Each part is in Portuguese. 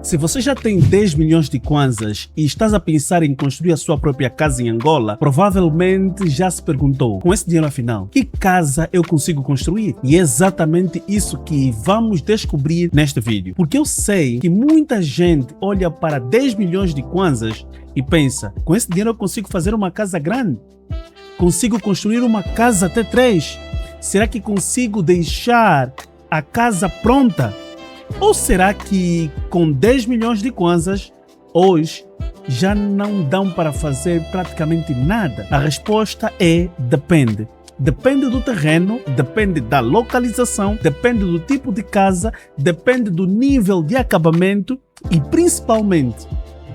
Se você já tem 10 milhões de kwanzas e estás a pensar em construir a sua própria casa em Angola, provavelmente já se perguntou, com esse dinheiro afinal, que casa eu consigo construir? E é exatamente isso que vamos descobrir neste vídeo. Porque eu sei que muita gente olha para 10 milhões de kwanzas e pensa, com esse dinheiro eu consigo fazer uma casa grande? Consigo construir uma casa T3? Será que consigo deixar a casa pronta? Ou será que com 10 milhões de kwanzas, hoje, já não dão para fazer praticamente nada? A resposta é depende. Depende do terreno, depende da localização, depende do tipo de casa, depende do nível de acabamento e principalmente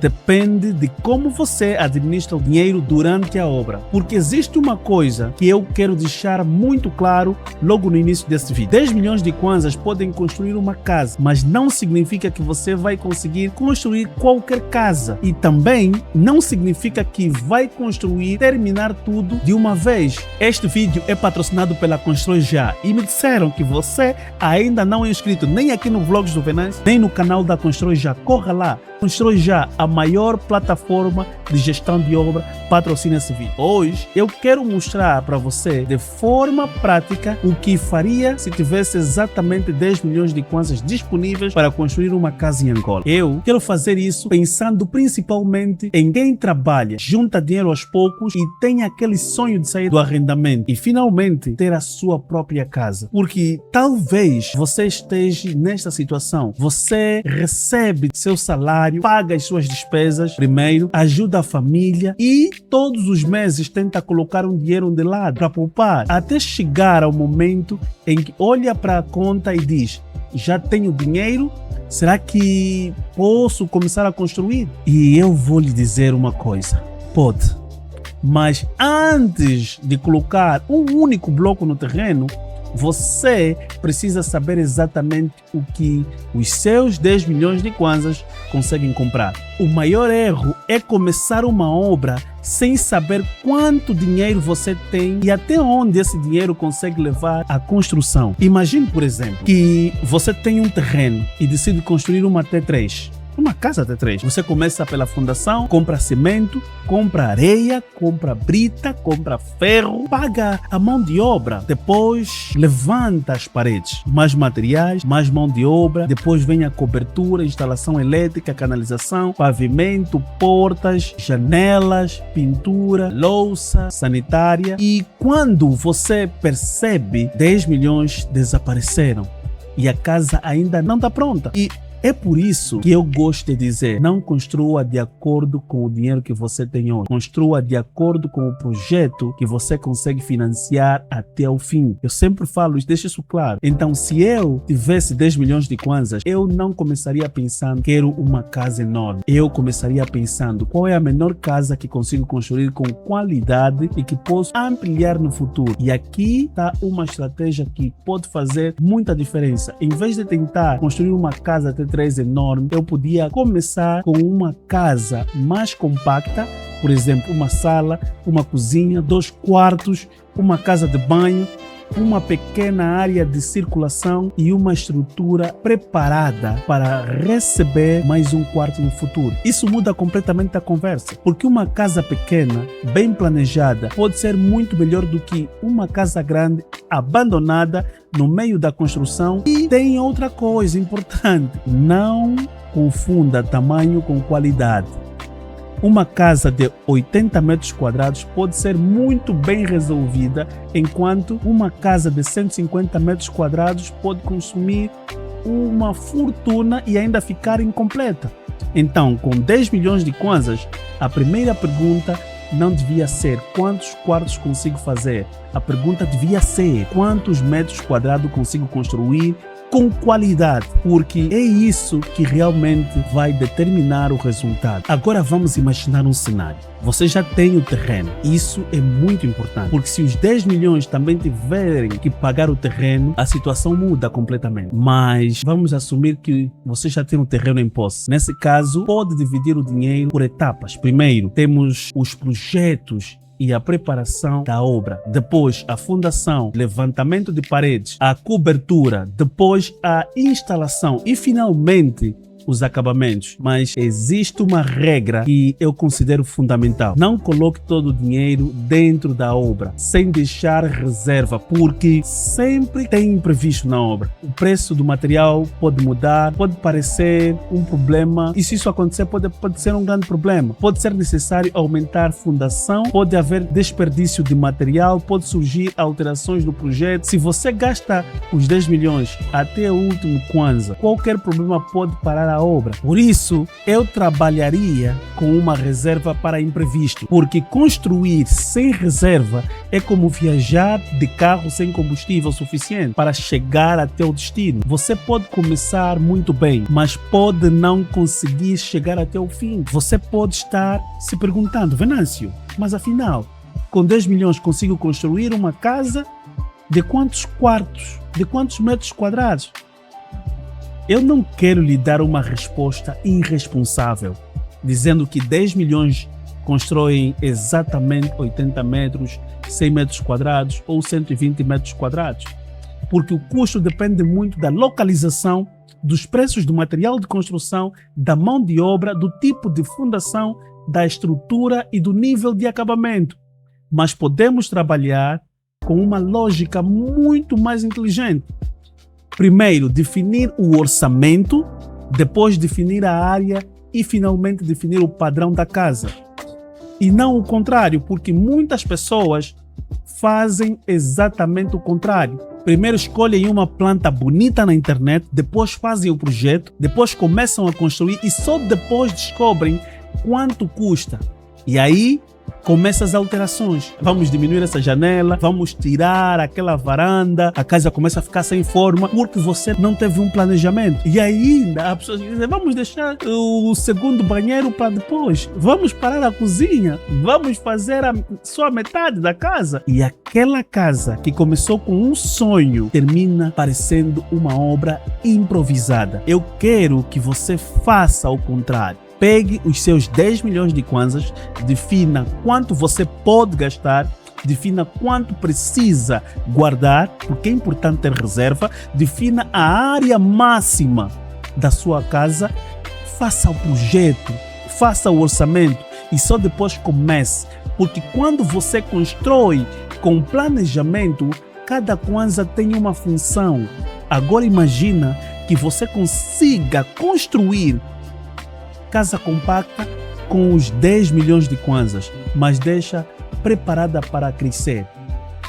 depende de como você administra o dinheiro durante a obra. Porque existe uma coisa que eu quero deixar muito claro logo no início deste vídeo. 10 milhões de kwanzas podem construir uma casa, mas não significa que você vai conseguir construir qualquer casa. E também não significa que vai construir, terminar tudo de uma vez. Este vídeo é patrocinado pela Constrói Já e me disseram que você ainda não é inscrito nem aqui no Vlogs do Venâncio, nem no canal da Constrói Já. Corra lá! Constrói Já, a maior plataforma de gestão de obra, patrocina esse vídeo. Hoje eu quero mostrar para você de forma prática o que faria se tivesse exatamente 10 milhões de kwanzas disponíveis para construir uma casa em Angola. Eu quero fazer isso pensando principalmente em quem trabalha, junta dinheiro aos poucos e tem aquele sonho de sair do arrendamento e finalmente ter a sua própria casa. Porque talvez você esteja nesta situação. Você recebe seu salário, paga as suas despesas primeiro, ajuda a família e todos os meses tenta colocar um dinheiro de lado para poupar, até chegar ao momento em que olha para a conta e diz, já tenho dinheiro, será que posso começar a construir? E eu vou lhe dizer uma coisa, pode, mas antes de colocar um único bloco no terreno, você precisa saber exatamente o que os seus 10 milhões de kwanzas conseguem comprar. O maior erro é começar uma obra sem saber quanto dinheiro você tem e até onde esse dinheiro consegue levar à construção. Imagine, por exemplo, que você tem um terreno e decide construir uma T3. Uma casa T3. Você começa pela fundação, compra cimento, compra areia, compra brita, compra ferro, paga a mão de obra. Depois levanta as paredes. Mais materiais, mais mão de obra. Depois vem a cobertura, instalação elétrica, canalização, pavimento, portas, janelas, pintura, louça, sanitária. E quando você percebe, 10 milhões desapareceram. E a casa ainda não está pronta. E é por isso que eu gosto de dizer, não construa de acordo com o dinheiro que você tem hoje. Construa de acordo com o projeto que você consegue financiar até o fim. Eu sempre falo isso, deixa isso claro. Então, se eu tivesse 10 milhões de kwanzas, eu não começaria pensando, quero uma casa enorme. Eu começaria pensando, qual é a menor casa que consigo construir com qualidade e que posso ampliar no futuro. E aqui está uma estratégia que pode fazer muita diferença. Em vez de tentar construir uma casa enorme, eu podia começar com uma casa mais compacta, por exemplo, uma sala, uma cozinha, 2 quartos, uma casa de banho, uma pequena área de circulação e uma estrutura preparada para receber mais um quarto no futuro. Isso muda completamente a conversa, porque uma casa pequena, bem planejada, pode ser muito melhor do que uma casa grande, abandonada no meio da construção. E tem outra coisa importante, não confunda tamanho com qualidade. Uma casa de 80 metros quadrados pode ser muito bem resolvida, enquanto uma casa de 150 metros quadrados pode consumir uma fortuna e ainda ficar incompleta. Então, com 10 milhões de kwanzas, a primeira pergunta não devia ser quantos quartos consigo fazer. A pergunta devia ser quantos metros quadrados consigo construir com qualidade, porque é isso que realmente vai determinar o resultado. Agora vamos imaginar um cenário. Você já tem o terreno. Isso é muito importante, porque se os 10 milhões também tiverem que pagar o terreno, a situação muda completamente. Mas vamos assumir que você já tem o terreno em posse. Nesse caso, pode dividir o dinheiro por etapas. Primeiro, temos os projetos e a preparação da obra, depois a fundação, levantamento de paredes, a cobertura, depois a instalação e finalmente os acabamentos, mas existe uma regra que eu considero fundamental. Não coloque todo o dinheiro dentro da obra, sem deixar reserva, porque sempre tem imprevisto na obra. O preço do material pode mudar, pode parecer um problema, e se isso acontecer pode ser um grande problema. Pode ser necessário aumentar fundação, pode haver desperdício de material, pode surgir alterações no projeto. Se você gasta os 10 milhões até o último Kwanza, qualquer problema pode parar a obra. Por isso, eu trabalharia com uma reserva para imprevisto, porque construir sem reserva é como viajar de carro sem combustível suficiente para chegar até o destino. Você pode começar muito bem, mas pode não conseguir chegar até o fim. Você pode estar se perguntando: Venâncio, mas afinal, com 10 milhões consigo construir uma casa de quantos quartos, de quantos metros quadrados? Eu não quero lhe dar uma resposta irresponsável, dizendo que 10 milhões constroem exatamente 80 metros, 100 metros quadrados ou 120 metros quadrados, porque o custo depende muito da localização, dos preços do material de construção, da mão de obra, do tipo de fundação, da estrutura e do nível de acabamento. Mas podemos trabalhar com uma lógica muito mais inteligente. Primeiro, definir o orçamento, depois definir a área e finalmente definir o padrão da casa. E não o contrário, porque muitas pessoas fazem exatamente o contrário. Primeiro escolhem uma planta bonita na internet, depois fazem o projeto, depois começam a construir e só depois descobrem quanto custa. E aí começam as alterações. Vamos diminuir essa janela, vamos tirar aquela varanda, a casa começa a ficar sem forma porque você não teve um planejamento. E ainda as pessoas dizem: vamos deixar o segundo banheiro para depois, vamos parar a cozinha, vamos fazer só a metade da casa. E aquela casa que começou com um sonho termina parecendo uma obra improvisada. Eu quero que você faça o contrário. Pegue os seus 10 milhões de kwanzas, defina quanto você pode gastar, defina quanto precisa guardar, porque é importante ter reserva, defina a área máxima da sua casa, faça o projeto, faça o orçamento e só depois comece. Porque quando você constrói com planejamento, cada kwanza tem uma função. Agora imagina que você consiga construir casa compacta com os 10 milhões de kwanzas, mas deixa preparada para crescer.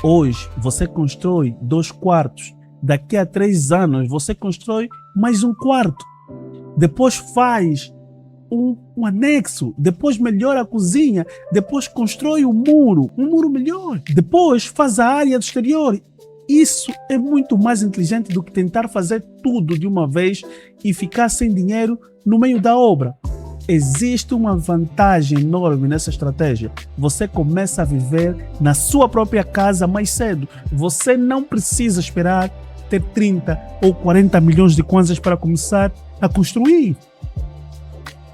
Hoje você constrói 2 quartos, daqui a 3 anos você constrói mais um quarto, depois faz um anexo, depois melhora a cozinha, depois constrói um muro melhor, depois faz a área do exterior. Isso é muito mais inteligente do que tentar fazer tudo de uma vez e ficar sem dinheiro no meio da obra. Existe uma vantagem enorme nessa estratégia. Você começa a viver na sua própria casa mais cedo. Você não precisa esperar ter 30 ou 40 milhões de kwanzas para começar a construir.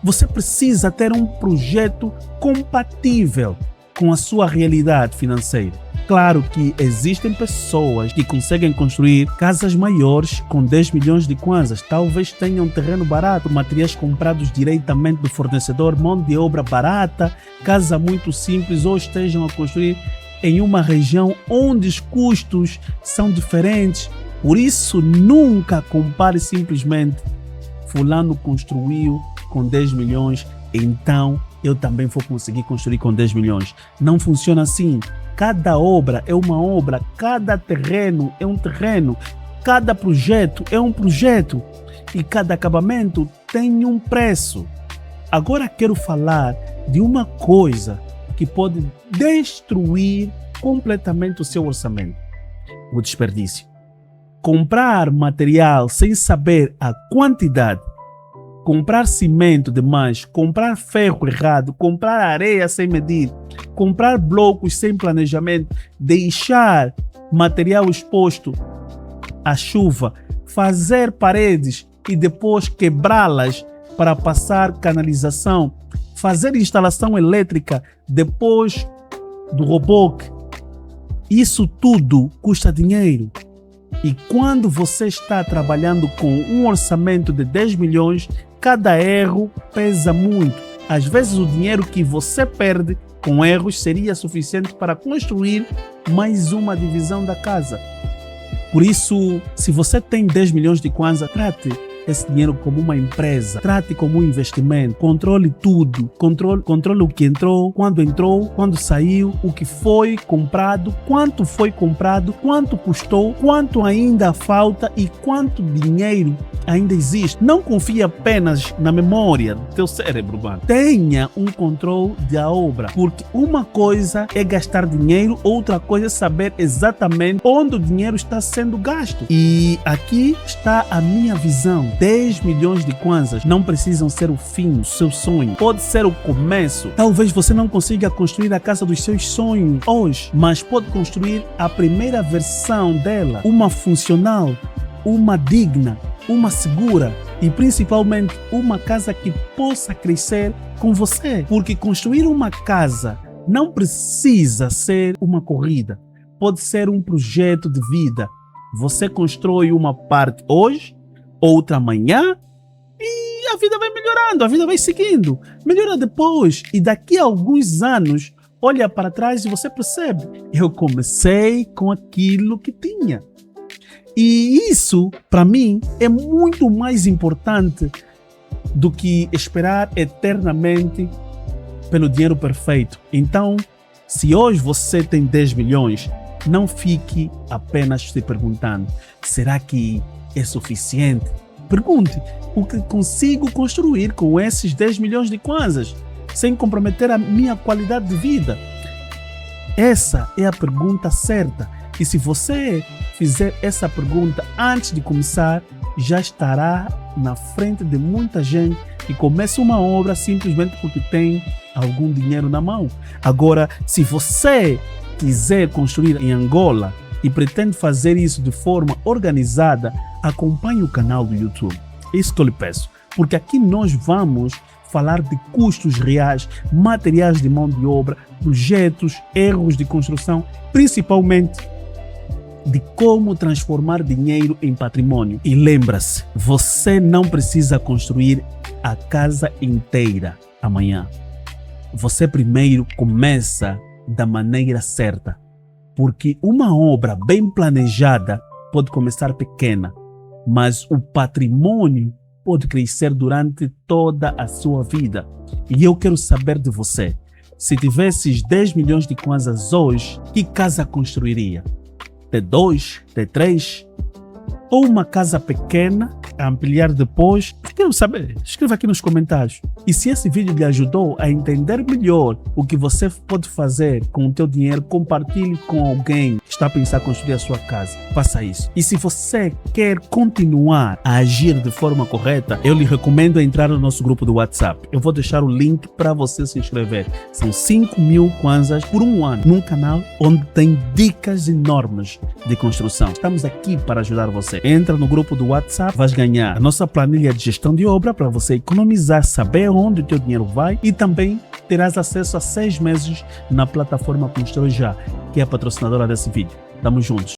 Você precisa ter um projeto compatível com a sua realidade financeira. Claro que existem pessoas que conseguem construir casas maiores com 10 milhões de kwanzas. Talvez tenham terreno barato, materiais comprados diretamente do fornecedor, mão de obra barata, casa muito simples, ou estejam a construir em uma região onde os custos são diferentes. Por isso, nunca compare simplesmente: fulano construiu com 10 milhões, então eu também vou conseguir construir com 10 milhões. Não funciona assim. Cada obra é uma obra, cada terreno é um terreno, cada projeto é um projeto e cada acabamento tem um preço. Agora quero falar de uma coisa que pode destruir completamente o seu orçamento: o desperdício. Comprar material sem saber a quantidade, comprar cimento demais, comprar ferro errado, comprar areia sem medir, comprar blocos sem planejamento, deixar material exposto à chuva, fazer paredes e depois quebrá-las para passar canalização, fazer instalação elétrica depois do reboque. Isso tudo custa dinheiro. E quando você está trabalhando com um orçamento de 10 milhões, cada erro pesa muito. Às vezes o dinheiro que você perde com erros seria suficiente para construir mais uma divisão da casa. Por isso, se você tem 10 milhões de kwanza, trate esse dinheiro como uma empresa, trate como um investimento, controle tudo, controle o que entrou, quando saiu, o que foi comprado, quanto foi comprado, quanto custou, quanto ainda falta e quanto dinheiro ainda existe. Não confie apenas na memória do teu cérebro, mano. Tenha um controle da obra, porque uma coisa é gastar dinheiro, outra coisa é saber exatamente onde o dinheiro está sendo gasto. E aqui está a minha visão. 10 milhões de kwanzas não precisam ser o fim do seu sonho. Pode ser o começo. Talvez você não consiga construir a casa dos seus sonhos hoje, mas pode construir a primeira versão dela. Uma funcional, uma digna, uma segura e principalmente uma casa que possa crescer com você. Porque construir uma casa não precisa ser uma corrida. Pode ser um projeto de vida. Você constrói uma parte hoje, outra amanhã e a vida vai melhorando, a vida vai seguindo. Melhora depois e daqui a alguns anos olha para trás e você percebe: eu comecei com aquilo que tinha. E isso, para mim, é muito mais importante do que esperar eternamente pelo dinheiro perfeito. Então, se hoje você tem 10 milhões, não fique apenas se perguntando: será que é suficiente? Pergunte: o que consigo construir com esses 10 milhões de kwanzas, sem comprometer a minha qualidade de vida? Essa é a pergunta certa. E se você fizer essa pergunta antes de começar, já estará na frente de muita gente que começa uma obra simplesmente porque tem algum dinheiro na mão. Agora, se você quiser construir em Angola e pretende fazer isso de forma organizada, acompanhe o canal do YouTube. Isso que eu lhe peço, porque aqui nós vamos falar de custos reais, materiais de mão de obra, projetos, erros de construção, principalmente de como transformar dinheiro em patrimônio. E lembra-se, você não precisa construir a casa inteira amanhã. Você primeiro começa da maneira certa, porque uma obra bem planejada pode começar pequena, mas o patrimônio pode crescer durante toda a sua vida. E eu quero saber de você: se tivesses 10 milhões de kwanzas hoje, que casa construiria? T2, T3 ou uma casa pequena a ampliar depois? Quero saber, escreva aqui nos comentários. E se esse vídeo lhe ajudou a entender melhor o que você pode fazer com o teu dinheiro, compartilhe com alguém que está a pensar em construir a sua casa. Faça isso. E se você quer continuar a agir de forma correta, eu lhe recomendo entrar no nosso grupo do WhatsApp. Eu vou deixar o link para você se inscrever. São 5.000 kwanzas por um ano num canal onde tem dicas enormes de construção. Estamos aqui para ajudar você. Entra no grupo do WhatsApp, vais ganhar a nossa planilha de gestão de obra para você economizar, saber onde o teu dinheiro vai, e também terás acesso a 6 meses na plataforma Constrói Já, que é a patrocinadora desse vídeo. Tamo juntos.